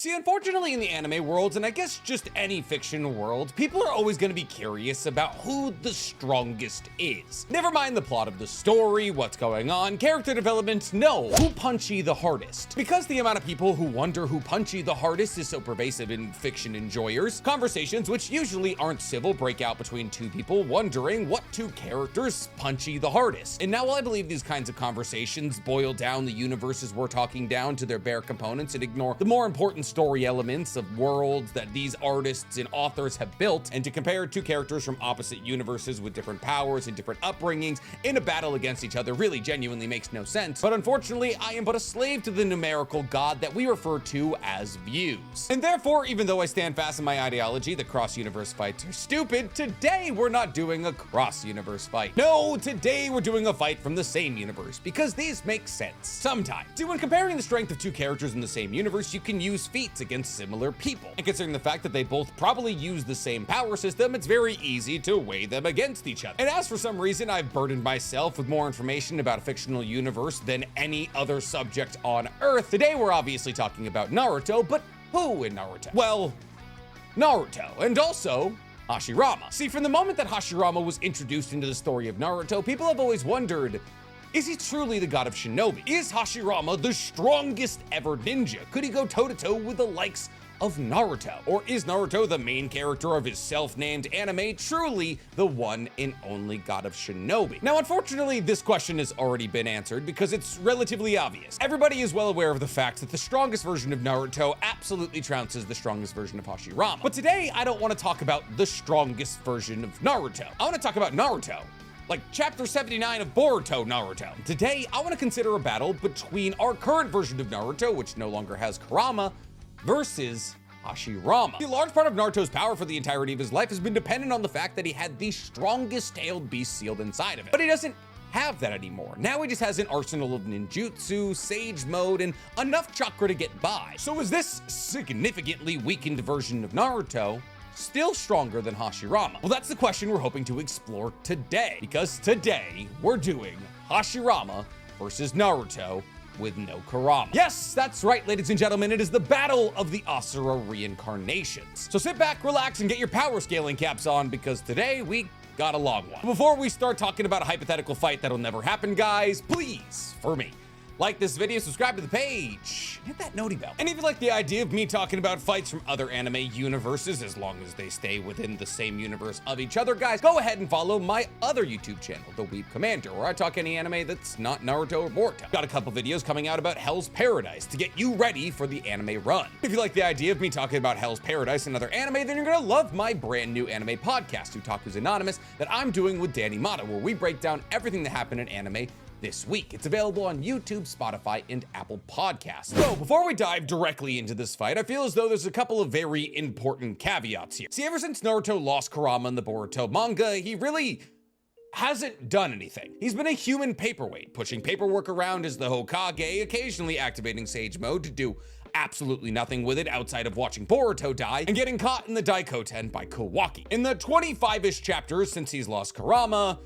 See, unfortunately in the anime world, and I guess just any fiction world, people are always going to be curious about who the strongest is. Never mind the plot of the story, what's going on, character development, no, who punchy the hardest. Because the amount of people who wonder who punchy the hardest is so pervasive in fiction enjoyers, conversations which usually aren't civil break out between two people wondering what two characters punchy the hardest. And now while I believe these kinds of conversations boil down the universes we're talking down to their bare components and ignore the more important story elements of worlds that these artists and authors have built, and to compare two characters from opposite universes with different powers and different upbringings in a battle against each other really genuinely makes no sense. But unfortunately, I am but a slave to the numerical god that we refer to as views. And therefore, even though I stand fast in my ideology that cross-universe fights are stupid, today we're not doing a cross-universe fight. No, today we're doing a fight from the same universe, because these make sense sometimes. See, when comparing the strength of two characters in the same universe, you can use feats against similar people. And considering the fact that they both probably use the same power system, it's very easy to weigh them against each other. And as for some reason I've burdened myself with more information about a fictional universe than any other subject on Earth, today we're obviously talking about Naruto, but who in Naruto? Well, Naruto, and also Hashirama. See, from the moment that Hashirama was introduced into the story of Naruto, people have always wondered, is he truly the god of shinobi? Is Hashirama the strongest ever ninja? Could he go toe-to-toe with the likes of Naruto? Or is Naruto, the main character of his self-named anime, truly the one and only god of shinobi? Now, unfortunately, this question has already been answered because it's relatively obvious. Everybody is well aware of the fact that the strongest version of Naruto absolutely trounces the strongest version of Hashirama. But today, I don't want to talk about the strongest version of Naruto. I want to talk about Naruto, like chapter 79 of Boruto Naruto. Today, I want to consider a battle between our current version of Naruto, which no longer has Kurama, versus Hashirama. A large part of Naruto's power for the entirety of his life has been dependent on the faft that he had the strongest tailed beast sealed inside of him. But he doesn't have that anymore. Now he just has an arsenal of ninjutsu, sage mode, and enough chakra to get by. So is this significantly weakened version of Naruto still stronger than Hashirama? Well, that's the question we're hoping to explore today, because today we're doing Hashirama versus Naruto with no Kurama. Yes, that's right, ladies and gentlemen, it is the battle of the Asura reincarnations. So sit back, relax, and get your power scaling caps on, because today we got a long one. Before we start talking about a hypothetical fight that'll never happen, guys, please, for me, like this video, subscribe to the page, hit that noti bell. And if you like the idea of me talking about fights from other anime universes, as long as they stay within the same universe of each other, guys, go ahead and follow my other YouTube channel, The Weeb Commander, where I talk any anime that's not Naruto or Boruto. Got a couple videos coming out about Hell's Paradise to get you ready for the anime run. If you like the idea of me talking about Hell's Paradise and other anime, then you're gonna love my brand new anime podcast, Otaku's Anonymous, that I'm doing with Danny Mata, where we break down everything that happened in anime this week. It's available on YouTube, Spotify, and Apple Podcasts. So before we dive directly into this fight, I feel as though there's a couple of very important caveats here. See, ever since Naruto lost Kurama in the Boruto manga, he really hasn't done anything. He's been a human paperweight, pushing paperwork around as the Hokage, occasionally activating Sage Mode to do absolutely nothing with it outside of watching Boruto die and getting caught in the Daikoten by Kawaki. In the 25-ish chapters since he's lost Kurama,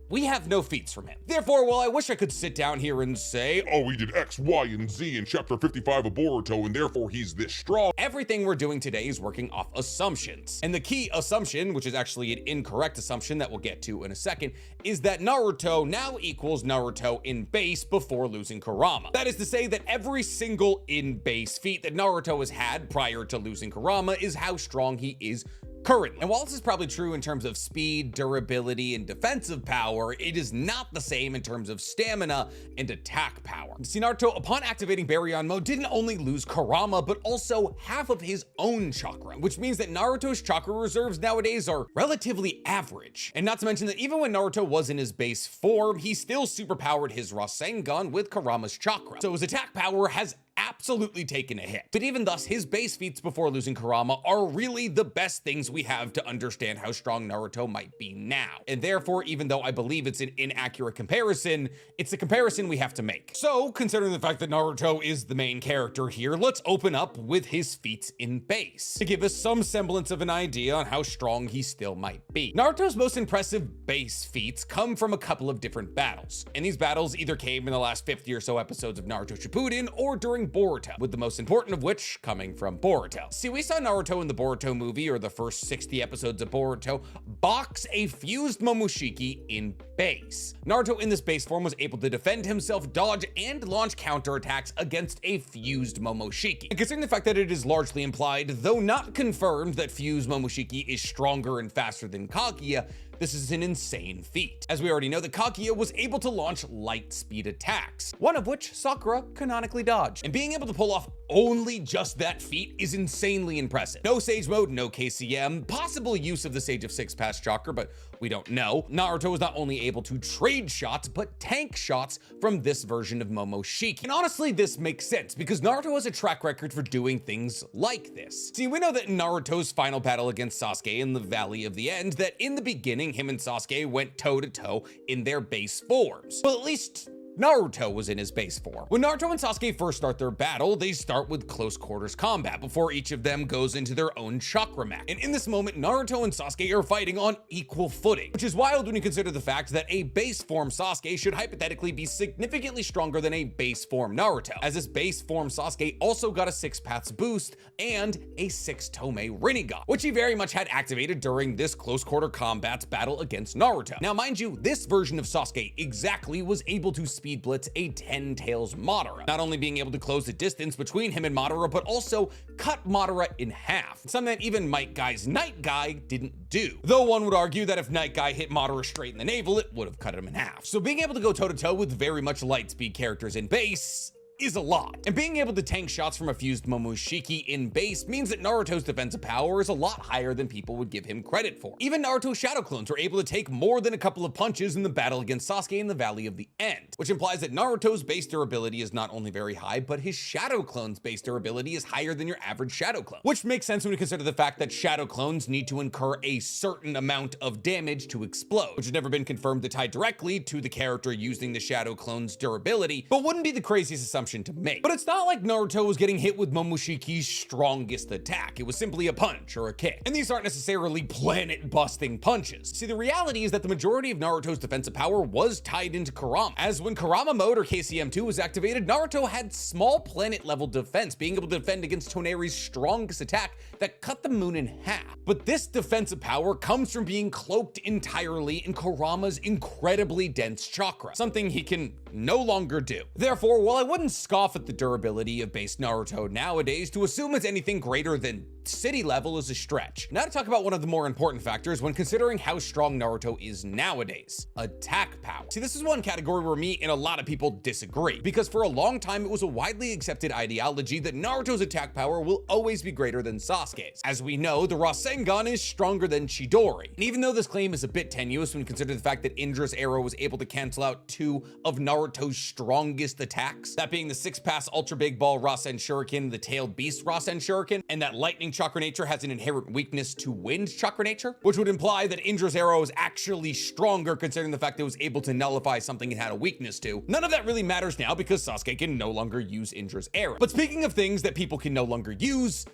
we have no feats from him. Therefore, while I wish I could sit down here and say, oh, he did X, Y, and Z in chapter 55 of Boruto, and therefore he's this strong, everything we're doing today is working off assumptions. And the key assumption, which is actually an incorrect assumption that we'll get to in a second, is that Naruto now equals Naruto in base before losing Kurama. That is to say that every single in-base feat that Naruto has had prior to losing Kurama is how strong he is currently. And while this is probably true in terms of speed, durability, and defensive power, it is not the same in terms of stamina and attack power. See, Naruto, upon activating Baryon mode, didn't only lose Kurama, but also half of his own chakra, which means that Naruto's chakra reserves nowadays are relatively average. And not to mention that even when Naruto was in his base form, he still superpowered his Rasengan with Kurama's chakra. So his attack power has absolutely taken a hit. But even thus, his base feats before losing Kurama are really the best things we have to understand how strong Naruto might be now. And therefore, even though I believe it's an inaccurate comparison, it's a comparison we have to make. So, considering the fact that Naruto is the main character here, let's open up with his feats in base to give us some semblance of an idea on how strong he still might be. Naruto's most impressive base feats come from a couple of different battles, and these battles either came in the last 50 or so episodes of Naruto Shippuden or during Boruto, with the most important of which coming from Boruto. See, we saw Naruto in the Boruto movie, or the first 60 episodes of Boruto, box a fused Momoshiki in base. Naruto in this base form was able to defend himself, dodge, and launch counterattacks against a fused Momoshiki. And considering the fact that it is largely implied, though not confirmed, that fused Momoshiki is stronger and faster than Kaguya, this is an insane feat. As we already know, that Kaguya was able to launch light speed attacks, one of which Sakura canonically dodged. And being able to pull off only just that feat is insanely impressive. No Sage Mode, no KCM, possible use of the Sage of Six Pass chakra, but we don't know. Naruto was not only able to trade shots, but tank shots from this version of Momoshiki. And honestly, this makes sense, because Naruto has a track record for doing things like this. See, we know that in Naruto's final battle against Sasuke in the Valley of the End, that in the beginning, him and Sasuke went toe-to-toe in their base forms. Well, at least Naruto was in his base form. When Naruto and Sasuke first start their battle, they start with close quarters combat before each of them goes into their own chakra mech. And in this moment, Naruto and Sasuke are fighting on equal footing, which is wild when you consider the fact that a base form Sasuke should hypothetically be significantly stronger than a base form Naruto, as this base form Sasuke also got a 6 paths boost and a 6 tome Rinnegan, which he very much had activated during this close quarter combat battle against Naruto. Now, mind you, this version of Sasuke exactly was able to speed blitz a 10 tails Madara, not only being able to close the distance between him and Madara, but also cut Madara in half, something that even Might Guy's Night Guy didn't do. Though one would argue that if Night Guy hit Madara straight in the navel, it would have cut him in half. So being able to go toe-to-toe with very much light speed characters in base is a lot. And being able to tank shots from a fused Momoshiki in base means that Naruto's defensive power is a lot higher than people would give him credit for. Even Naruto's shadow clones were able to take more than a couple of punches in the battle against Sasuke in the Valley of the End, which implies that Naruto's base durability is not only very high, but his shadow clone's base durability is higher than your average shadow clone, which makes sense when you consider the fact that shadow clones need to incur a certain amount of damage to explode, which has never been confirmed to tie directly to the character using the shadow clone's durability, but wouldn't be the craziest assumption to make. But it's not like Naruto was getting hit with Momoshiki's strongest attack. It was simply a punch or a kick. And these aren't necessarily planet-busting punches. See, the reality is that the majority of Naruto's defensive power was tied into Kurama, as when Kurama mode or KCM2 was activated, Naruto had small planet-level defense, being able to defend against Toneri's strongest attack that cut the moon in half. But this defensive power comes from being cloaked entirely in Kurama's incredibly dense chakra, something he can no longer do. Therefore, while I wouldn't scoff at the durability of base Naruto nowadays, to assume it's anything greater than city level is a stretch. Now to talk about one of the more important factors when considering how strong Naruto is nowadays: attack power. See, this is one category where me and a lot of people disagree, because for a long time it was a widely accepted ideology that Naruto's attack power will always be greater than Sasuke's. As we know, the Rasengan is stronger than Chidori. And even though this claim is a bit tenuous when considered the fact that Indra's arrow was able to cancel out 2 of Naruto's strongest attacks, that being the 6-pass Ultra Big Ball Rasen Shuriken, the Tailed Beast Rasen Shuriken, and that Lightning Chakra Nature has an inherent weakness to Wind Chakra Nature, which would imply that Indra's arrow is actually stronger considering the fact that it was able to nullify something it had a weakness to. None of that really matters now because Sasuke can no longer use Indra's arrow. But speaking of things that people can no longer use,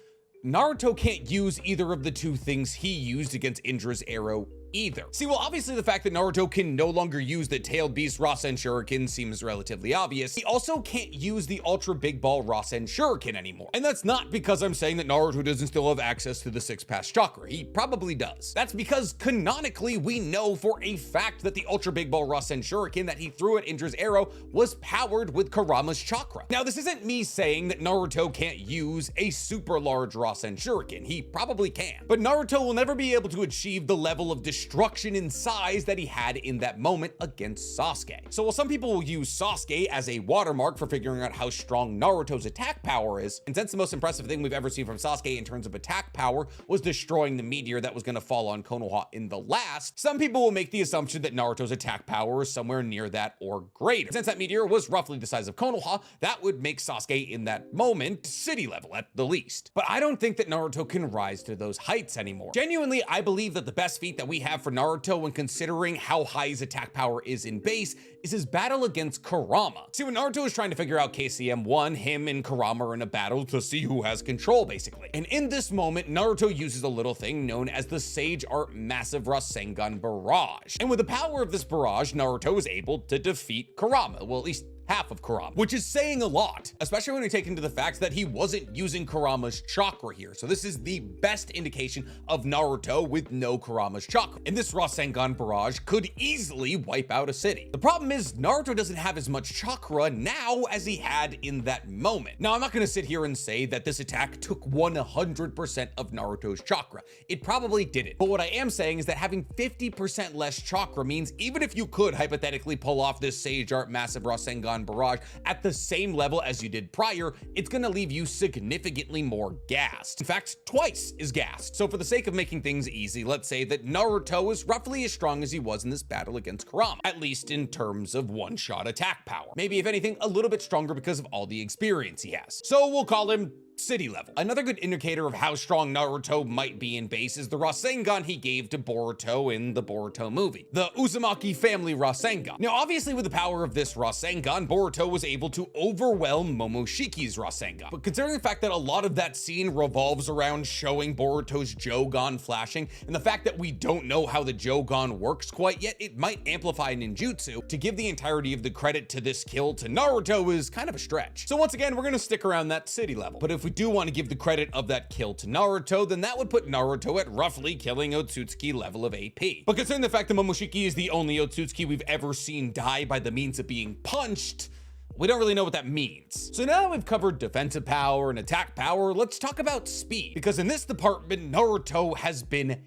Naruto can't use either of the 2 things he used against Indra's arrow either. See, well, obviously the fact that Naruto can no longer use the Tailed Beast Rasen Shuriken seems relatively obvious. He also can't use the Ultra Big Ball Rasen Shuriken anymore. And that's not because I'm saying that Naruto doesn't still have access to the 6-pass chakra. He probably does. That's because canonically we know for a fact that the Ultra Big Ball Rasen Shuriken that he threw at Indra's arrow was powered with Kurama's chakra. Now, this isn't me saying that Naruto can't use a super large Rasen Shuriken. He probably can. But Naruto will never be able to achieve the level of destruction in size that he had in that moment against Sasuke. So while some people will use Sasuke as a watermark for figuring out how strong Naruto's attack power is, and since the most impressive thing we've ever seen from Sasuke in terms of attack power was destroying the meteor that was going to fall on Konoha in the last, some people will make the assumption that Naruto's attack power is somewhere near that or greater. Since that meteor was roughly the size of Konoha, that would make Sasuke in that moment city level at the least. But I don't think that Naruto can rise to those heights anymore. Genuinely, I believe that the best feat that we have for Naruto when considering how high his attack power is in base is his battle against Kurama. See, when Naruto is trying to figure out KCM1, him and Kurama are in a battle to see who has control, basically. And in this moment, Naruto uses a little thing known as the Sage Art Massive Rasengan Barrage. And with the power of this barrage, Naruto is able to defeat Kurama. Well, at least half of Kurama, which is saying a lot, especially when we take into the fact that he wasn't using Kurama's chakra here. So this is the best indication of Naruto with no Kurama's chakra. And this Rasengan barrage could easily wipe out a city. The problem is Naruto doesn't have as much chakra now as he had in that moment. Now, I'm not gonna sit here and say that this attack took 100% of Naruto's chakra. It probably didn't. But what I am saying is that having 50% less chakra means even if you could hypothetically pull off this Sage Art massive Rasengan barrage at the same level as you did prior, it's gonna leave you significantly more gassed. In fact, twice as gassed. So for the sake of making things easy, let's say that Naruto is roughly as strong as he was in this battle against Kurama, at least in terms of one-shot attack power. Maybe if anything, a little bit stronger because of all the experience he has. So we'll call him city level. Another good indicator of how strong Naruto might be in base is the Rasengan he gave to Boruto in the Boruto movie, the Uzumaki family Rasengan. Now, obviously with the power of this Rasengan, Boruto was able to overwhelm Momoshiki's Rasengan. But considering the fact that a lot of that scene revolves around showing Boruto's Jogan flashing, and the fact that we don't know how the Jogan works quite yet, it might amplify ninjutsu. To give the entirety of the credit to this kill to Naruto is kind of a stretch. So once again, we're gonna stick around that city level. But if we do want to give the credit of that kill to Naruto, then that would put Naruto at roughly killing Otsutsuki level of AP. But considering the fact that Momoshiki is the only Otsutsuki we've ever seen die by the means of being punched, we don't really know what that means. So now that we've covered defensive power and attack power, let's talk about speed. Because in this department, Naruto has been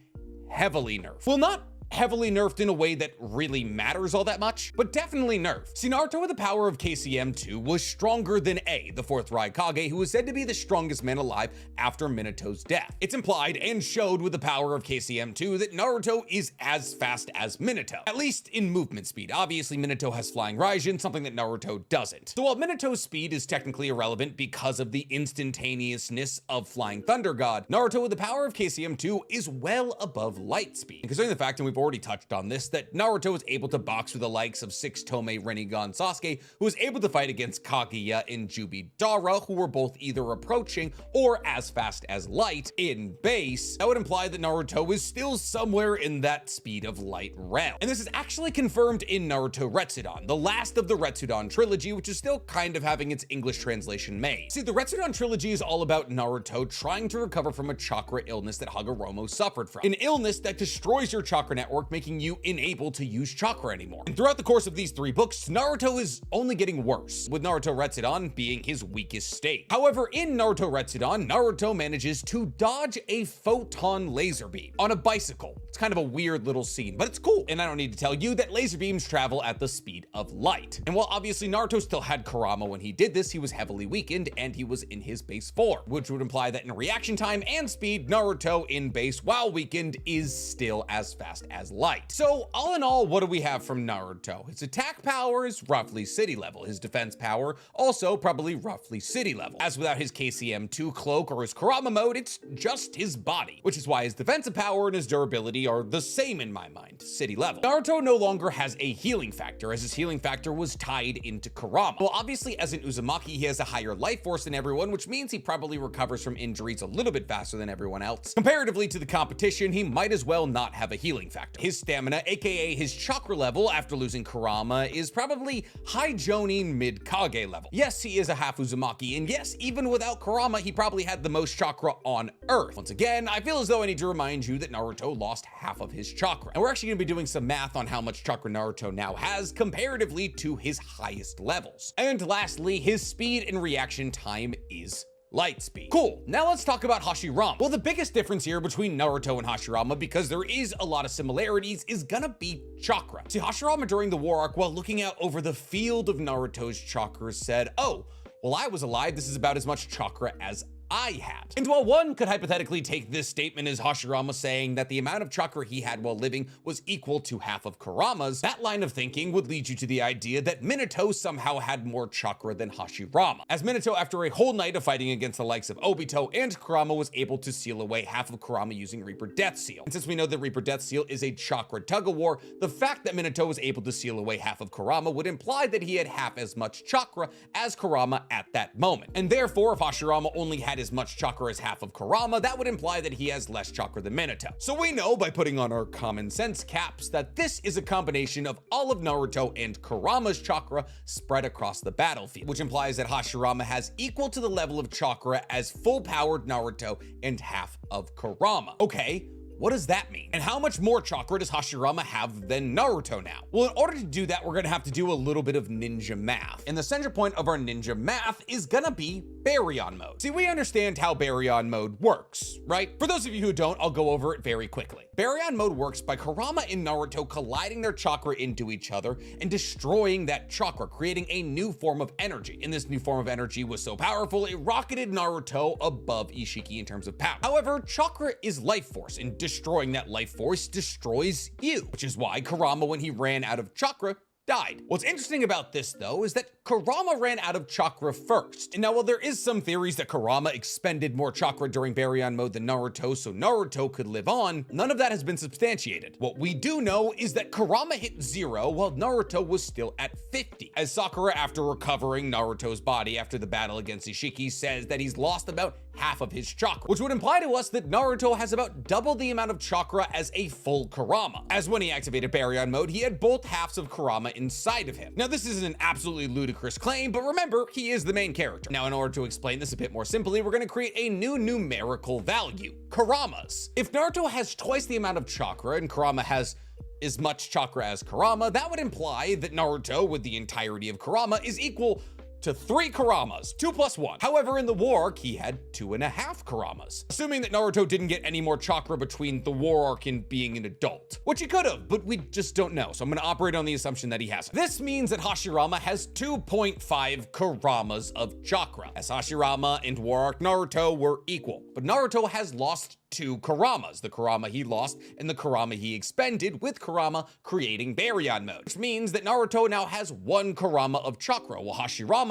heavily nerfed. Well, not heavily nerfed in a way that really matters all that much, but definitely nerfed. See, Naruto with the power of KCM2 was stronger than A, the fourth Raikage, who was said to be the strongest man alive after Minato's death. It's implied and showed with the power of KCM2 that Naruto is as fast as Minato, at least in movement speed. Obviously, Minato has flying Raijin, something that Naruto doesn't. So while Minato's speed is technically irrelevant because of the instantaneousness of Flying Thunder God, Naruto with the power of KCM2 is well above light speed. And considering the fact, and we've already touched on this, that Naruto was able to box with the likes of 6 Tome Rinnegan Sasuke, who was able to fight against Kaguya and Jubidara, who were both either approaching or as fast as light in base, that would imply that Naruto is still somewhere in that speed of light realm. And this is actually confirmed in Naruto Retsudan, the last of the Retsudan trilogy, which is still kind of having its English translation made. See, the Retsudan trilogy is all about Naruto trying to recover from a chakra illness that Hagoromo suffered from, an illness that destroys your chakra network, making you unable to use chakra anymore. And throughout the course of these 3 books, Naruto is only getting worse, with Naruto Retsudan being his weakest state. However, in Naruto Retsudan, Naruto manages to dodge a photon laser beam on a bicycle. It's kind of a weird little scene, but it's cool. And I don't need to tell you that laser beams travel at the speed of light. And while obviously Naruto still had Kurama when he did this, he was heavily weakened and he was in his base form, which would imply that in reaction time and speed, Naruto in base, while weakened, is still as fast as light. So all in all, what do we have from Naruto? His attack power is roughly city level. His defense power also probably roughly city level. As without his KCM2 cloak or his Kurama mode, it's just his body, which is why his defensive power and his durability are the same in my mind, city level. Naruto no longer has a healing factor, as his healing factor was tied into Kurama. Well, obviously as an Uzumaki, he has a higher life force than everyone, which means he probably recovers from injuries a little bit faster than everyone else. Comparatively to the competition, he might as well not have a healing factor. His stamina, aka his chakra level after losing Kurama, is probably high Jonin mid Kage level. Yes, he is a half Uzumaki, and yes, even without Kurama, he probably had the most chakra on Earth. Once again, I feel as though I need to remind you that Naruto lost half of his chakra. And we're actually gonna be doing some math on how much chakra Naruto now has comparatively to his highest levels. And lastly, his speed and reaction time is light speed. Cool, now let's talk about Hashirama. Well, the biggest difference here between Naruto and Hashirama, because there is a lot of similarities, is gonna be chakra. See, Hashirama during the war arc, while looking out over the field of Naruto's chakras, said, oh, well, I was alive, this is about as much chakra as I had. And while one could hypothetically take this statement as Hashirama saying that the amount of chakra he had while living was equal to half of Kurama's, that line of thinking would lead you to the idea that Minato somehow had more chakra than Hashirama, as Minato, after a whole night of fighting against the likes of Obito and Kurama, was able to seal away half of Kurama using Reaper Death Seal. And since we know that Reaper Death Seal is a chakra tug-of-war, the fact that Minato was able to seal away half of Kurama would imply that he had half as much chakra as Kurama at that moment. And therefore, if Hashirama only had had as much chakra as half of Kurama, that would imply that he has less chakra than Minato. So we know by putting on our common sense caps that this is a combination of all of Naruto and Kurama's chakra spread across the battlefield, which implies that Hashirama has equal to the level of chakra as full-powered Naruto and half of Kurama. Okay, what does that mean? And how much more chakra does Hashirama have than Naruto now? Well, in order to do that, we're gonna have to do a little bit of ninja math. And the center point of our ninja math is gonna be Baryon mode. See, we understand how Baryon mode works, right? For those of you who don't, I'll go over it very quickly. Baryon mode works by Kurama and Naruto colliding their chakra into each other and destroying that chakra, creating a new form of energy. And this new form of energy was so powerful, it rocketed Naruto above Ishiki in terms of power. However, chakra is life force, and destroying that life force destroys you, which is why Kurama, when he ran out of chakra, died. What's interesting about this, though, is that Kurama ran out of chakra first. And now, while there is some theories that Kurama expended more chakra during Baryon mode than Naruto so Naruto could live on, none of that has been substantiated. What we do know is that Kurama hit 0 while Naruto was still at 50, as Sakura, after recovering Naruto's body after the battle against Ishiki, says that he's lost about half of his chakra, which would imply to us that Naruto has about double the amount of chakra as a full Kurama, as when he activated Baryon mode, he had both halves of Kurama inside of him. Now, this is an absolutely ludicrous claim, but remember, he is the main character. Now, in order to explain this a bit more simply, we're going to create a new numerical value, Kuramas. If Naruto has twice the amount of chakra and Kurama has as much chakra as Kurama, that would imply that Naruto, with the entirety of Kurama, is equal to 3 Kuramas, 2 plus 1. However, in the war arc, he had 2.5 Kuramas, assuming that Naruto didn't get any more chakra between the war arc and being an adult, which he could have, but we just don't know. So I'm gonna operate on the assumption that he hasn't. This means that Hashirama has 2.5 Kuramas of chakra, as Hashirama and war arc Naruto were equal, but Naruto has lost 2 Kuramas, the Kurama he lost and the Kurama he expended, with Kurama creating Baryon mode, which means that Naruto now has 1 Kurama of chakra, while Hashirama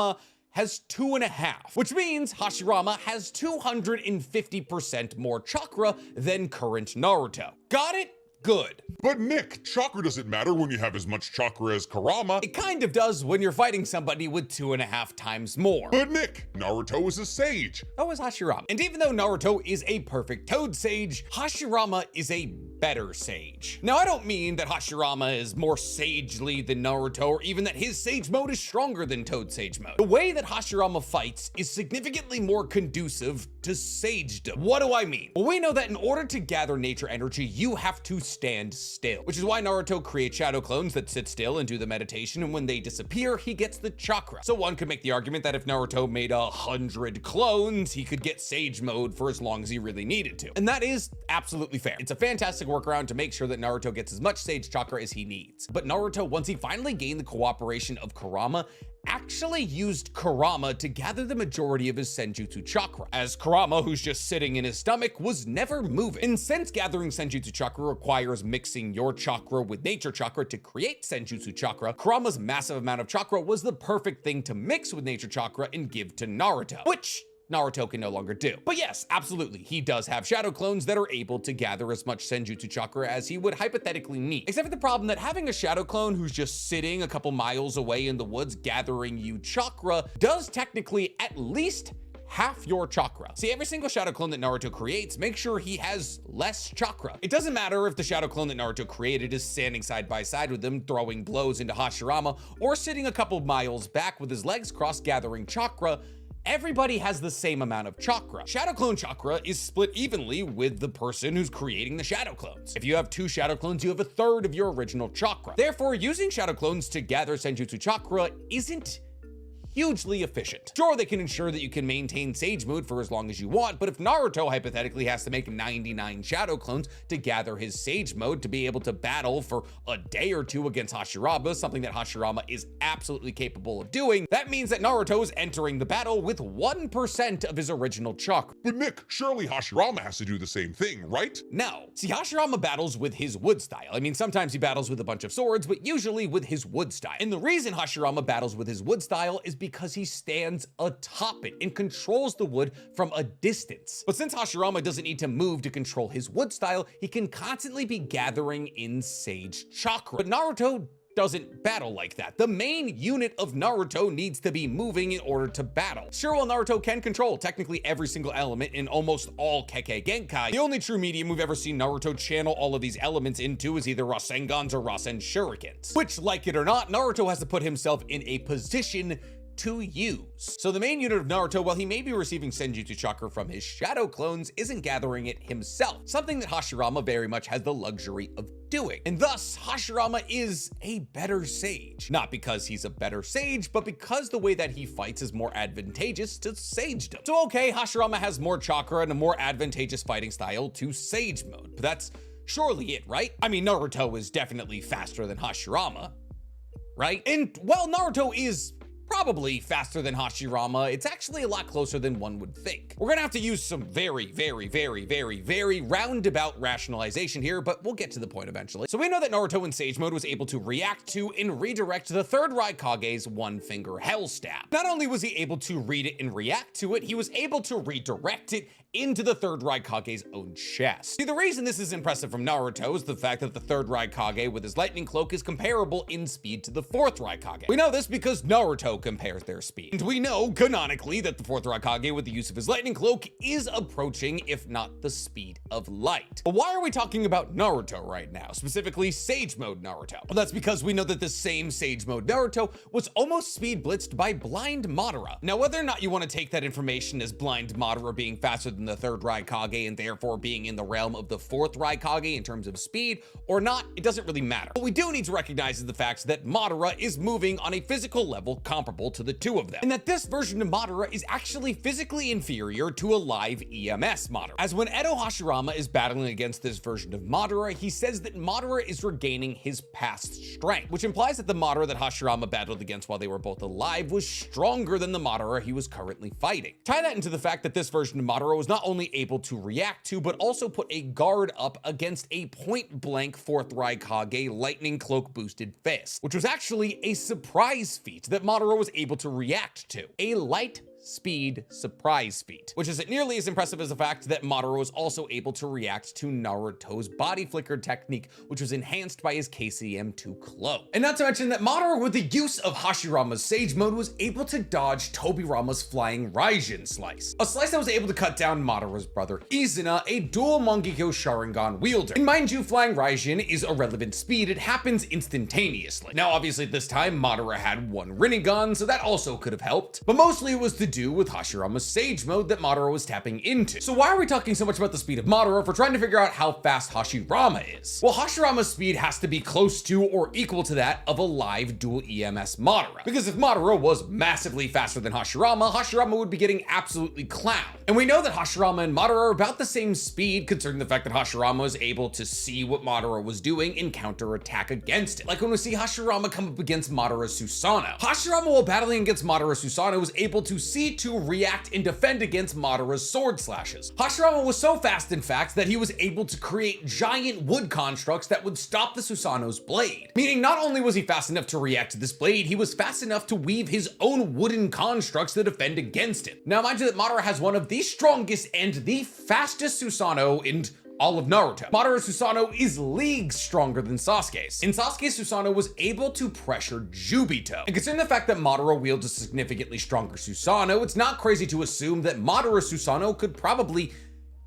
has 2.5, which means Hashirama has 250% more chakra than current Naruto. Got it? Good. But Nick, chakra doesn't matter when you have as much chakra as Kurama. It kind of does when you're fighting somebody with 2.5 times more. But Nick, Naruto is a sage. So is Hashirama. And even though Naruto is a perfect Toad Sage, Hashirama is a better sage. Now, I don't mean that Hashirama is more sagely than Naruto, or even that his sage mode is stronger than Toad Sage mode. The way that Hashirama fights is significantly more conducive to sagedom. What do I mean? Well, we know that in order to gather nature energy, you have to stand still, which is why Naruto creates shadow clones that sit still and do the meditation, and when they disappear, he gets the chakra. So one could make the argument that if Naruto made 100 clones, he could get sage mode for as long as he really needed to. And that is absolutely fair. It's a fantastic workaround to make sure that Naruto gets as much sage chakra as he needs. But Naruto, once he finally gained the cooperation of Kurama, actually used Kurama to gather the majority of his senjutsu chakra, as Kurama, who's just sitting in his stomach, was never moving. And since gathering senjutsu chakra requires mixing your chakra with nature chakra to create senjutsu chakra, Kurama's massive amount of chakra was the perfect thing to mix with nature chakra and give to Naruto, which Naruto can no longer do. But yes, absolutely, he does have shadow clones that are able to gather as much senjutsu chakra as he would hypothetically need. Except for the problem that having a shadow clone who's just sitting a couple miles away in the woods gathering you chakra does technically at least half your chakra. See, every single shadow clone that Naruto creates, make sure he has less chakra. It doesn't matter if the shadow clone that Naruto created is standing side by side with him, throwing blows into Hashirama, or sitting a couple miles back with his legs crossed gathering chakra. Everybody has the same amount of chakra. Shadow clone chakra is split evenly with the person who's creating the shadow clones. If you have 2 shadow clones, you have 1/3 of your original chakra. Therefore, using shadow clones to gather senjutsu chakra isn't hugely efficient. Sure, they can ensure that you can maintain sage mood for as long as you want, but if Naruto hypothetically has to make 99 shadow clones to gather his sage mode to be able to battle for a day or 2 against Hashirama, something that Hashirama is absolutely capable of doing, that means that Naruto is entering the battle with 1% of his original chakra. But Nick, surely Hashirama has to do the same thing, right? No. See, Hashirama battles with his wood style. I mean, sometimes he battles with a bunch of swords, but usually with his wood style. And the reason Hashirama battles with his wood style is because he stands atop it and controls the wood from a distance. But since Hashirama doesn't need to move to control his wood style, he can constantly be gathering in sage chakra. But Naruto doesn't battle like that. The main unit of Naruto needs to be moving in order to battle. Sure, while Naruto can control technically every single element in almost all Kekkei Genkai, the only true medium we've ever seen Naruto channel all of these elements into is either Rasengans or Rasen Shurikens, which, like it or not, Naruto has to put himself in a position to use. So the main unit of Naruto, while he may be receiving Senjutsu chakra from his shadow clones, isn't gathering it himself, something that Hashirama very much has the luxury of doing. And thus, Hashirama is a better sage. Not because he's a better sage, but because the way that he fights is more advantageous to sagedom. So okay, Hashirama has more chakra and a more advantageous fighting style to sage mode, but that's surely it, right? I mean, Naruto is definitely faster than Hashirama, right? And while Naruto is probably faster than Hashirama, it's actually a lot closer than one would think. We're gonna have to use some very roundabout rationalization here, but we'll get to the point eventually. So we know that Naruto in Sage Mode was able to react to and redirect the third Raikage's one finger Hell Stab. Not only was he able to read it and react to it, he was able to redirect it into the third Raikage's own chest. See, the reason this is impressive from Naruto is the fact that the third Raikage with his lightning cloak is comparable in speed to the fourth Raikage. We know this because Naruto compares their speed. And we know, canonically, that the fourth Raikage with the use of his lightning cloak is approaching, if not the speed of light. But why are we talking about Naruto right now, specifically Sage Mode Naruto? Well, that's because we know that the same Sage Mode Naruto was almost speed blitzed by Blind Madara. Now, whether or not you want to take that information as Blind Madara being faster than the third Raikage and therefore being in the realm of the fourth Raikage in terms of speed or not, it doesn't really matter. What we do need to recognize is the fact that Madara is moving on a physical level comparable to the two of them, and that this version of Madara is actually physically inferior to a live EMS Madara. As when Edo Hashirama is battling against this version of Madara, he says that Madara is regaining his past strength, which implies that the Madara that Hashirama battled against while they were both alive was stronger than the Madara he was currently fighting. Tie that into the fact that this version of Madara was not only able to react to, but also put a guard up against a point-blank fourth Raikage lightning cloak boosted fist, which was actually a surprise feat that Madara was able to react to. A light speed surprise feat, which isn't nearly as impressive as the fact that Madara was also able to react to Naruto's body flicker technique, which was enhanced by his KCM2 cloak. And not to mention that Madara, with the use of Hashirama's Sage Mode, was able to dodge Tobirama's flying Raijin slice, a slice that was able to cut down Madara's brother Izuna, a dual Mangekyo Sharingan wielder. And mind you, flying Raijin is irrelevant speed, it happens instantaneously. Now obviously at this time Madara had one Rinnegan, so that also could have helped, but mostly it was to do with Hashirama's Sage Mode that Madara was tapping into. So why are we talking so much about the speed of Madara if we're trying to figure out how fast Hashirama is? Well, Hashirama's speed has to be close to or equal to that of a live dual EMS Madara, because if Madara was massively faster than Hashirama, Hashirama would be getting absolutely clowned. And we know that Hashirama and Madara are about the same speed, considering the fact that Hashirama was able to see what Madara was doing and counterattack against it. Like when we see Hashirama come up against Madara Susanoo. Hashirama, while battling against Madara Susanoo, was able to see, to react and defend against Madara's sword slashes. Hashirama was so fast, in fact, that he was able to create giant wood constructs that would stop the Susanoo's blade. Meaning not only was he fast enough to react to this blade, he was fast enough to weave his own wooden constructs to defend against it. Now mind you that Madara has one of the strongest and the fastest Susanoo in all of Naruto. Madara Susanoo is leagues stronger than Sasuke's, and Sasuke Susanoo was able to pressure Jubito. And considering the fact that Madara wields a significantly stronger Susanoo, it's not crazy to assume that Madara Susanoo could probably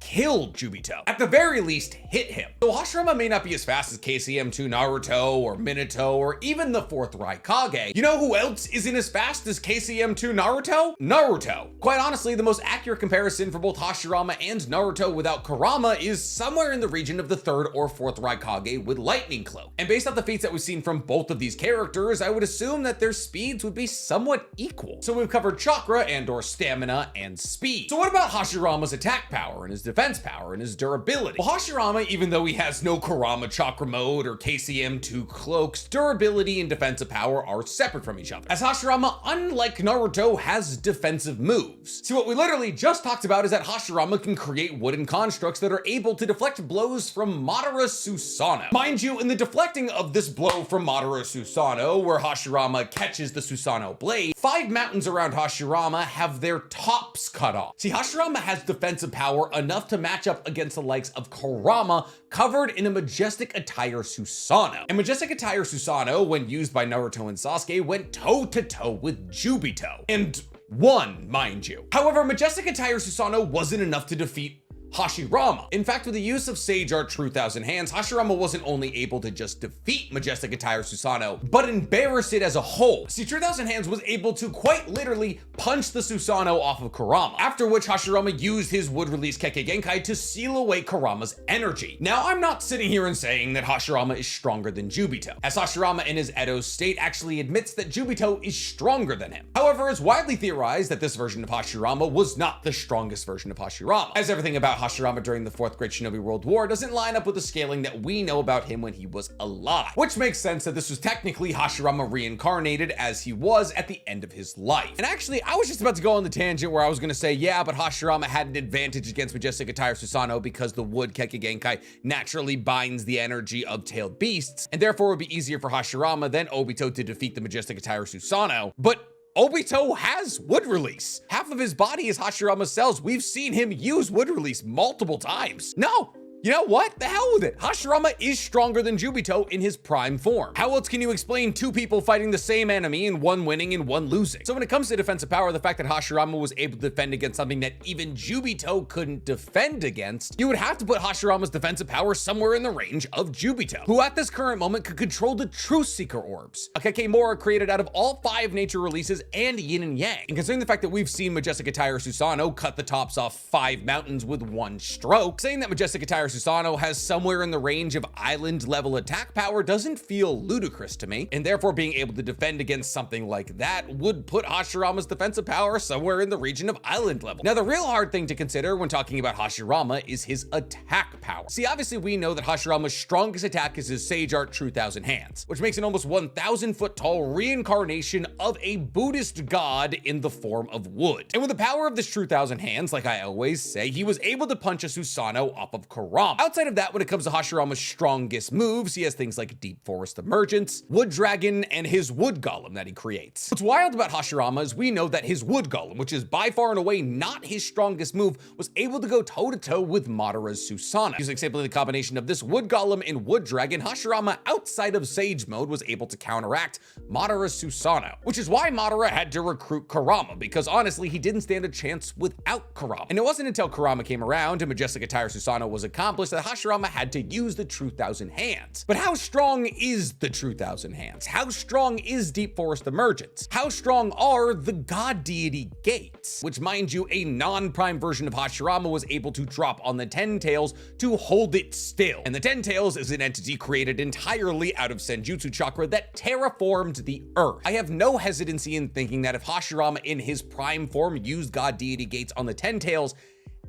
kill Jubito. At the very least, hit him. So Hashirama may not be as fast as KCM2 Naruto or Minato or even the fourth Raikage. You know who else isn't as fast as KCM2 Naruto? Naruto. Quite honestly, the most accurate comparison for both Hashirama and Naruto without Kurama is somewhere in the region of the third or fourth Raikage with Lightning Cloak. And based off the feats that we've seen from both of these characters, I would assume that their speeds would be somewhat equal. So we've covered chakra and or stamina and speed. So what about Hashirama's attack power and his defense power and his durability? Well, Hashirama, even though he has no Kurama chakra mode or KCM2 cloaks, durability and defensive power are separate from each other, as Hashirama, unlike Naruto, has defensive moves. See, what we literally just talked about is that Hashirama can create wooden constructs that are able to deflect blows from Madara Susanoo. Mind you, in the deflecting of this blow from Madara Susanoo, where Hashirama catches the Susanoo blade, 5 mountains around Hashirama have their tops cut off. See, Hashirama has defensive power enough enough to match up against the likes of Kurama covered in a majestic attire Susanoo. And majestic attire Susanoo, when used by Naruto and Sasuke, went toe-to-toe with Jubito. And won, mind you. However, majestic attire Susanoo wasn't enough to defeat Hashirama. In fact, with the use of Sage Art True Thousand Hands, Hashirama wasn't only able to just defeat majestic attire Susanoo, but embarrass it as a whole. See, True Thousand Hands was able to quite literally punch the Susanoo off of Kurama, after which Hashirama used his wood release Kekkei Genkai to seal away Kurama's energy. Now, I'm not sitting here and saying that Hashirama is stronger than Jubito, as Hashirama in his Edo state actually admits that Jubito is stronger than him. However, it's widely theorized that this version of Hashirama was not the strongest version of Hashirama, as everything about Hashirama during the Fourth Great Shinobi World War doesn't line up with the scaling that we know about him when he was alive, which makes sense that this was technically Hashirama reincarnated as he was at the end of his life. And actually, I was just about to go on the tangent where I was going to say, yeah, but Hashirama had an advantage against majestic attire Susanoo because the wood Kekkei Genkai naturally binds the energy of tailed beasts, and therefore it would be easier for Hashirama than Obito to defeat the majestic attire Susanoo. But Obito has wood release. Half of his body is Hashirama's cells. We've seen him use wood release multiple times. No. You know what? The hell with it. Hashirama is stronger than Jubito in his prime form. How else can you explain two people fighting the same enemy and one winning and one losing? So when it comes to defensive power, the fact that Hashirama was able to defend against something that even Jubito couldn't defend against, you would have to put Hashirama's defensive power somewhere in the range of Jubito, who at this current moment could control the Truth Seeker orbs, a Kekemora created out of all 5 nature releases and yin and yang. And considering the fact that we've seen majestic attire Susanoo cut the tops off 5 mountains with one stroke, saying that majestic attire Susanoo has somewhere in the range of island level attack power doesn't feel ludicrous to me, and therefore being able to defend against something like that would put Hashirama's defensive power somewhere in the region of island level. Now, the real hard thing to consider when talking about Hashirama is his attack power. See, obviously we know that Hashirama's strongest attack is his Sage Art True Thousand Hands, which makes an almost 1,000 foot tall reincarnation of a Buddhist god in the form of wood. And with the power of this True Thousand Hands, like I always say, he was able to punch a Susanoo off of Kurama. Outside of that, when it comes to Hashirama's strongest moves, he has things like Deep Forest Emergence, Wood Dragon, and his Wood Golem that he creates. What's wild about Hashirama is we know that his Wood Golem, which is by far and away not his strongest move, was able to go toe-to-toe with Madara's Susanoo. Using simply the combination of this Wood Golem and Wood Dragon, Hashirama, outside of Sage Mode, was able to counteract Madara's Susanoo, which is why Madara had to recruit Kurama, because honestly, he didn't stand a chance without Kurama. And it wasn't until Kurama came around and Majestic Attire Susanoo was accomplished that Hashirama had to use the True Thousand Hands. But how strong is the True Thousand Hands? How strong is Deep Forest Emergence? How strong are the God Deity Gates? Which, mind you, a non-prime version of Hashirama was able to drop on the Ten Tails to hold it still. And the Ten Tails is an entity created entirely out of Senjutsu chakra that terraformed the Earth. I have no hesitancy in thinking that if Hashirama in his prime form used God Deity Gates on the Ten Tails,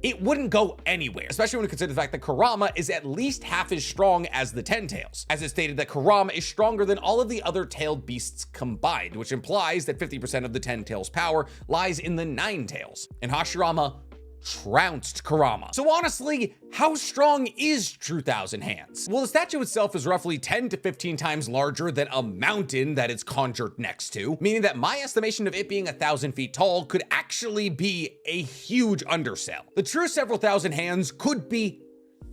it wouldn't go anywhere, especially when you consider the fact that Kurama is at least half as strong as the Ten Tails, as it's stated that Kurama is stronger than all of the other tailed beasts combined, which implies that 50% of the Ten Tails' power lies in the Nine Tails, and Hashirama trounced Kurama. So honestly, how strong is True Thousand Hands? Well, the statue itself is roughly 10 to 15 times larger than a mountain that it's conjured next to, meaning that my estimation of it being 1,000 feet tall could actually be a huge undersell. The true several thousand hands could be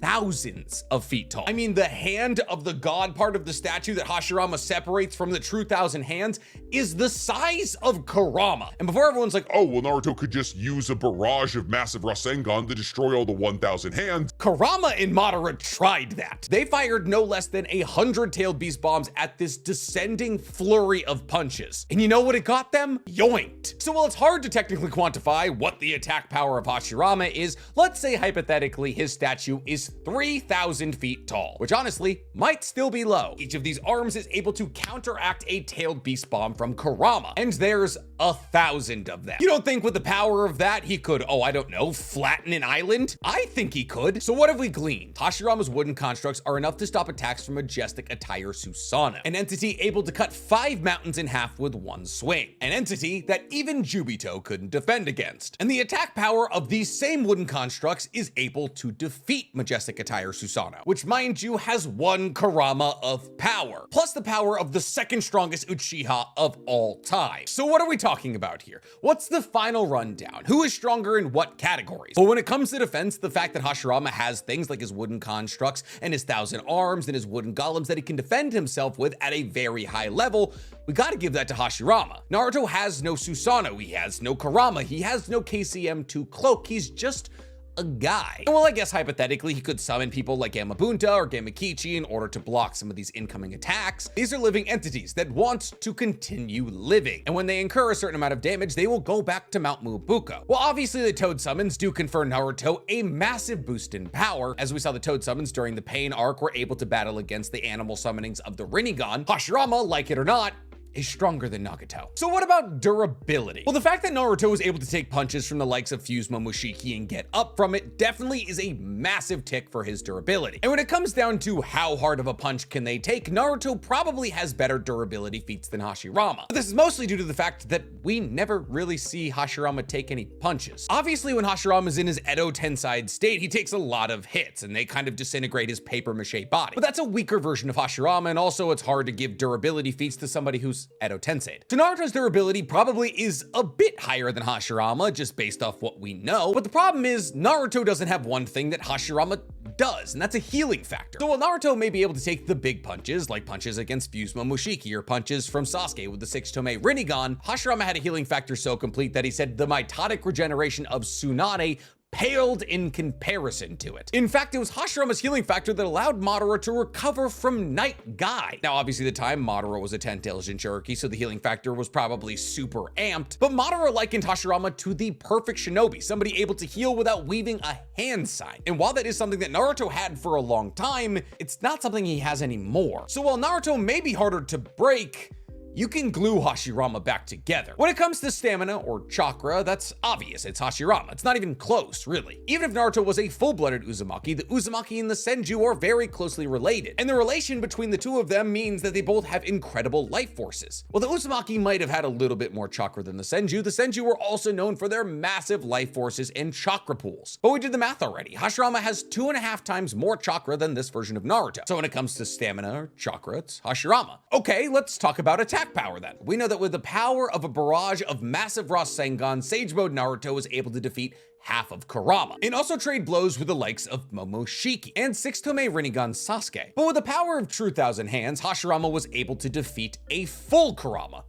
thousands of feet tall. I mean, the hand of the god part of the statue that Hashirama separates from the True Thousand Hands is the size of Kurama. And before everyone's like, Oh, well, Naruto could just use a barrage of massive Rasengan to destroy all the 1,000 hands. Kurama and Madara tried that. They fired no less than 100 tailed beast bombs at this descending flurry of punches. And you know what it got them? Yoinked. So while it's hard to technically quantify what the attack power of Hashirama is, let's say hypothetically his statue is 3,000 feet tall, which honestly might still be low. Each of these arms is able to counteract a tailed beast bomb from Kurama, and there's 1,000 of them. You don't think with the power of that he could, oh, I don't know, flatten an island? I think he could. So what have we gleaned? Hashirama's wooden constructs are enough to stop attacks from Majestic Attire Susanoo, an entity able to cut 5 mountains in half with one swing, an entity that even Jubito couldn't defend against. And the attack power of these same wooden constructs is able to defeat Majestic Attire Susanoo, which mind you has 1 Kurama of power, plus the power of the second strongest Uchiha of all time. So what are we talking talking about here? What's the final rundown? Who is stronger in what categories? But when it comes to defense, the fact that Hashirama has things like his wooden constructs and his 1,000 arms and his wooden golems that he can defend himself with at a very high level, we gotta give that to Hashirama. Naruto has no Susanoo, he has no Kurama, he has no KCM2 cloak, he's just a guy. Well, I guess hypothetically he could summon people like Gamabunta or Gamakichi in order to block some of these incoming attacks. These are living entities that want to continue living, and when they incur a certain amount of damage, they will go back to Mount Mubuko. Well, obviously the Toad summons do confer Naruto a massive boost in power. As we saw, the Toad summons during the Pain arc were able to battle against the animal summonings of the Rinnegan. Hashirama, like it or not, is stronger than Nagato. So what about durability? Well, the fact that Naruto was able to take punches from the likes of Fuse Momoshiki and get up from it definitely is a massive tick for his durability. And when it comes down to how hard of a punch can they take, Naruto probably has better durability feats than Hashirama. But this is mostly due to the fact that we never really see Hashirama take any punches. Obviously, when Hashirama is in his Edo Tenside state, he takes a lot of hits and they kind of disintegrate his paper mache body. But that's a weaker version of Hashirama, and also it's hard to give durability feats to somebody who's Edo Tensei. So Naruto's durability probably is a bit higher than Hashirama, just based off what we know. But the problem is, Naruto doesn't have one thing that Hashirama does, and that's a healing factor. So while Naruto may be able to take the big punches, like punches against Fuse Momoshiki or punches from Sasuke with the 6-Tome Rinnegan, Hashirama had a healing factor so complete that he said the mitotic regeneration of Tsunade paled in comparison to it. In fact, it was Hashirama's healing factor that allowed Madara to recover from Night Guy. Now, obviously, at the time, Madara was a 10-tailed Jinchuriki, so the healing factor was probably super amped, but Madara likened Hashirama to the perfect shinobi, somebody able to heal without weaving a hand sign. And while that is something that Naruto had for a long time, it's not something he has anymore. So while Naruto may be harder to break, you can glue Hashirama back together. When it comes to stamina or chakra, that's obvious, it's Hashirama. It's not even close, really. Even if Naruto was a full-blooded Uzumaki, the Uzumaki and the Senju are very closely related, and the relation between the two of them means that they both have incredible life forces. While the Uzumaki might have had a little bit more chakra than the Senju were also known for their massive life forces and chakra pools. But we did the math already. Hashirama has 2.5 times more chakra than this version of Naruto. So when it comes to stamina or chakra, it's Hashirama. Okay, let's talk about attack power then. We know that with the power of a barrage of massive Rasengan, Sage Mode Naruto was able to defeat half of Kurama, and also trade blows with the likes of Momoshiki and 6-Tome Rinnegan Sasuke. But with the power of True Thousand Hands, Hashirama was able to defeat a full Kurama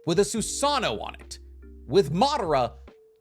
with a Susanoo on it, with Madara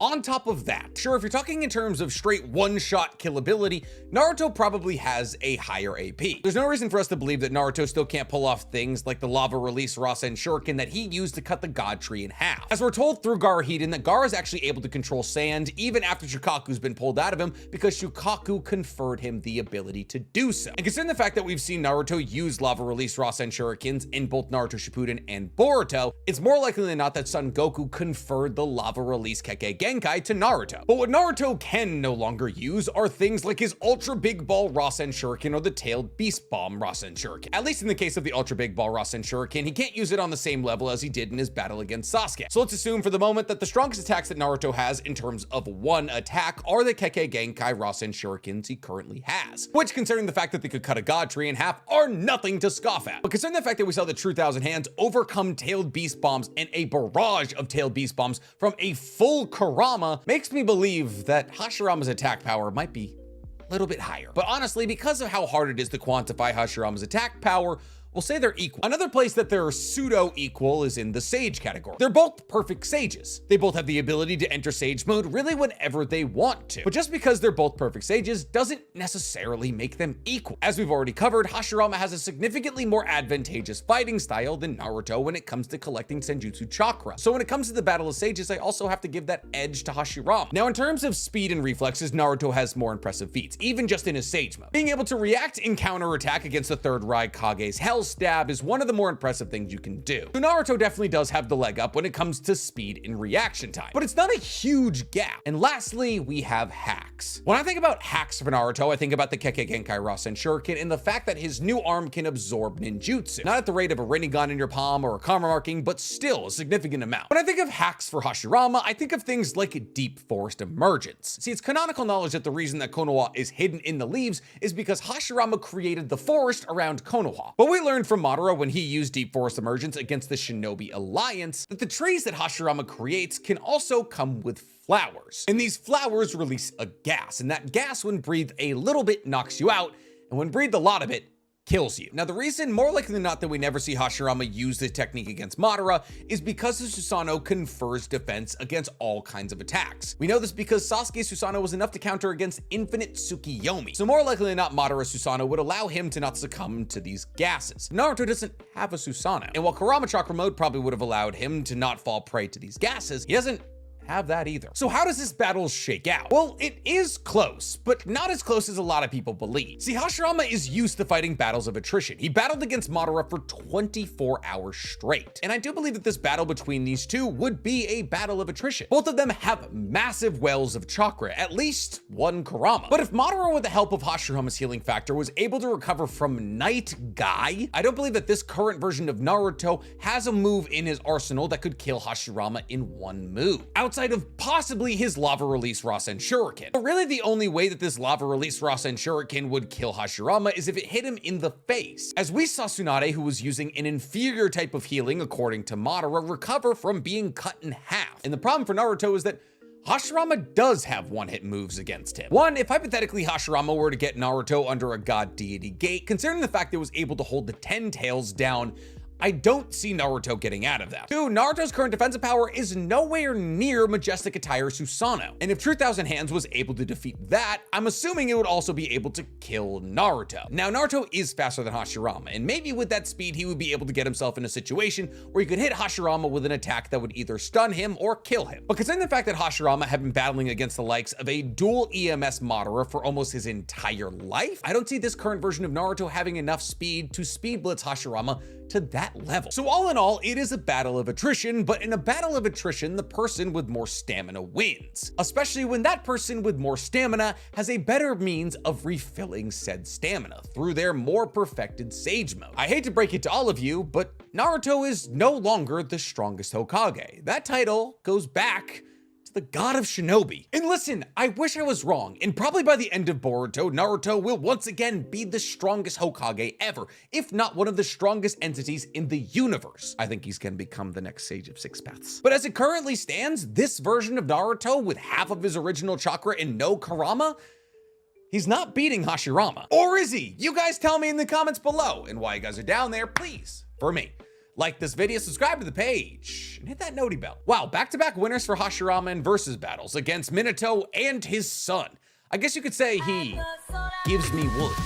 on top of that. Sure, if you're talking in terms of straight one-shot killability, Naruto probably has a higher AP. There's no reason for us to believe that Naruto still can't pull off things like the lava release Rasen Shuriken that he used to cut the God Tree in half. As we're told through Gaara Hiden that Gaara is actually able to control sand even after Shukaku's been pulled out of him because Shukaku conferred him the ability to do so. And considering the fact that we've seen Naruto use lava release Rasen Shurikens in both Naruto Shippuden and Boruto, it's more likely than not that Son Goku conferred the lava release Kekkei Genkai to Naruto. But what Naruto can no longer use are things like his Ultra Big Ball Rasen Shuriken or the Tailed Beast Bomb Rasen Shuriken. At least in the case of the Ultra Big Ball Rasen Shuriken, he can't use it on the same level as he did in his battle against Sasuke. So let's assume for the moment that the strongest attacks that Naruto has in terms of one attack are the Kekkei Genkai Rasen Shurikens he currently has, which, considering the fact that they could cut a God Tree in half, are nothing to scoff at. But considering the fact that we saw the True Thousand Hands overcome Tailed Beast Bombs and a barrage of Tailed Beast Bombs from a full Kurama, makes me believe that Hashirama's attack power might be a little bit higher. But honestly, because of how hard it is to quantify Hashirama's attack power, we'll say they're equal. Another place that they're pseudo-equal is in the Sage category. They're both perfect sages. They both have the ability to enter Sage mode really whenever they want to. But just because they're both perfect sages doesn't necessarily make them equal. As we've already covered, Hashirama has a significantly more advantageous fighting style than Naruto when it comes to collecting Senjutsu chakra. So when it comes to the Battle of Sages, I also have to give that edge to Hashirama. Now, in terms of speed and reflexes, Naruto has more impressive feats, even just in his Sage mode. Being able to react and counter-attack against the third Raikage's Hell Stab is one of the more impressive things you can do. So Naruto definitely does have the leg up when it comes to speed and reaction time, but it's not a huge gap. And lastly, we have hacks. When I think about hacks for Naruto, I think about the Kekkei Genkai Rasen Shuriken and the fact that his new arm can absorb ninjutsu. Not at the rate of a Rinnegan in your palm or a karma marking, but still a significant amount. When I think of hacks for Hashirama, I think of things like deep forest emergence. See, it's canonical knowledge that the reason that Konoha is hidden in the leaves is because Hashirama created the forest around Konoha. But we learned learned from Madara when he used Deep Forest Emergence against the Shinobi Alliance that the trees that Hashirama creates can also come with flowers. And these flowers release a gas, and that gas when breathed a little bit knocks you out, and when breathed a lot of it, kills you. Now, the reason more likely than not that we never see Hashirama use this technique against Madara is because the Susanoo confers defense against all kinds of attacks. We know this because Sasuke's Susanoo was enough to counter against infinite Tsukiyomi. So more likely than not, Madara's Susanoo would allow him to not succumb to these gases. Naruto doesn't have a Susanoo, and while Kurama Chakra Mode probably would have allowed him to not fall prey to these gases, he doesn't have that either. So how does this battle shake out? Well, it is close, but not as close as a lot of people believe. See, Hashirama is used to fighting battles of attrition. He battled against Madara for 24 hours straight. And I do believe that this battle between these two would be a battle of attrition. Both of them have massive wells of chakra, at least one Kurama. But if Madara, with the help of Hashirama's healing factor, was able to recover from Night Guy, I don't believe that this current version of Naruto has a move in his arsenal that could kill Hashirama in one move, outside of possibly his lava release Rasen Shuriken. But really the only way that this lava release Rasen Shuriken would kill Hashirama is if it hit him in the face, as we saw Tsunade, who was using an inferior type of healing according to Madara, recover from being cut in half. And the problem for Naruto is that Hashirama does have one-hit moves against him. One, if hypothetically Hashirama were to get Naruto under a god deity gate, considering the fact that it was able to hold the 10 tails down, I don't see Naruto getting out of that. Two, Naruto's current defensive power is nowhere near Majestic Attire Susanoo. And if True Thousand Hands was able to defeat that, I'm assuming it would also be able to kill Naruto. Now, Naruto is faster than Hashirama, and maybe with that speed, he would be able to get himself in a situation where he could hit Hashirama with an attack that would either stun him or kill him. But considering the fact that Hashirama had been battling against the likes of a dual EMS Madara for almost his entire life, I don't see this current version of Naruto having enough speed to speed blitz Hashirama to that level. So all in all, it is a battle of attrition, but in a battle of attrition, the person with more stamina wins, especially when that person with more stamina has a better means of refilling said stamina through their more perfected Sage Mode. I hate to break it to all of you, but Naruto is no longer the strongest Hokage. That title goes back the god of shinobi. And listen, I wish I was wrong, and probably by the end of Boruto, Naruto will once again be the strongest Hokage ever, if not one of the strongest entities in the universe. I think he's gonna become the next Sage of Six Paths. But as it currently stands, this version of Naruto with half of his original chakra and no Kurama, he's not beating Hashirama. Or is he? You guys tell me in the comments below, and while you guys are down there, please, for me, like this video, subscribe to the page, and hit that noti bell. Wow, back-to-back winners for Hashirama in versus battles against Minato and his son. I guess you could say he gives me wood.